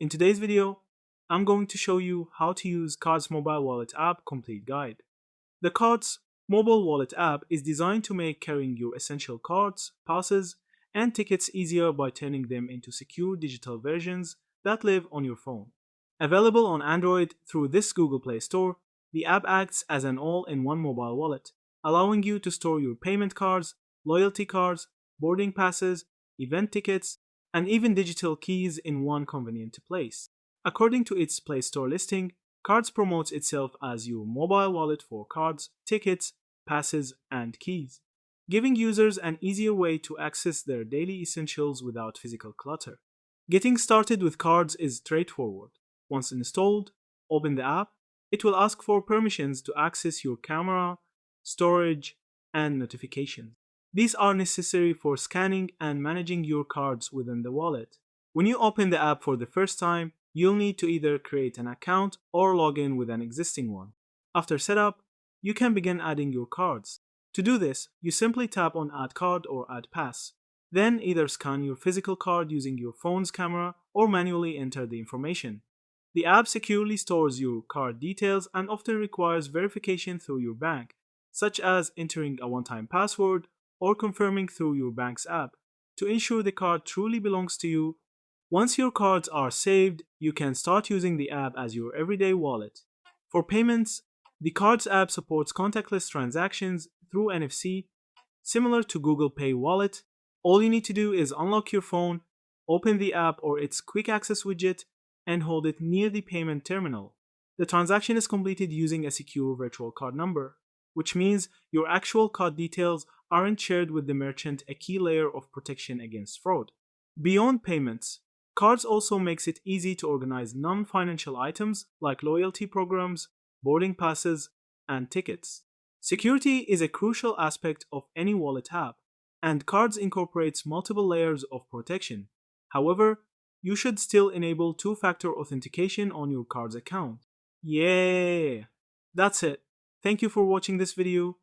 In today's video, I'm going to show you how to use Cards Mobile Wallet app complete guide. The Cards mobile wallet app is designed to make carrying your essential cards, passes, and tickets easier by turning them into secure digital versions that live on your phone. Available on Android through this Google Play Store, the app acts as an all-in-one mobile wallet, allowing you to store your payment cards, loyalty cards, boarding passes, event tickets, and even digital keys in one convenient place. According to its Play Store listing, Cards promotes itself as your mobile wallet for cards, tickets, passes, and keys, giving users an easier way to access their daily essentials without physical clutter. Getting started with Cards is straightforward. Once installed, open the app. It will ask for permissions to access your camera, storage, and notifications. These are necessary for scanning and managing your cards within the wallet. When you open the app for the first time, you'll need to either create an account or log in with an existing one. After setup, you can begin adding your cards. To do this, you simply tap on Add Card or Add Pass. Then either scan your physical card using your phone's camera or manually enter the information. The app securely stores your card details and often requires verification through your bank, such as entering a one-time password or confirming through your bank's app, to ensure the card truly belongs to you. Once your cards are saved, you can start using the app as your everyday wallet. For payments, the Cards app supports contactless transactions through NFC, similar to Google Pay Wallet. All you need to do is unlock your phone, open the app or its quick access widget, and hold it near the payment terminal. The transaction is completed using a secure virtual card number, which means your actual card details aren't shared with the merchant, a key layer of protection against fraud. Beyond payments, Cards also makes it easy to organize non-financial items like loyalty programs, boarding passes, and tickets. Security is a crucial aspect of any wallet app, and Cards incorporates multiple layers of protection. However, you should still enable two-factor authentication on your Cards account. Yeah! That's it. Thank you for watching this video.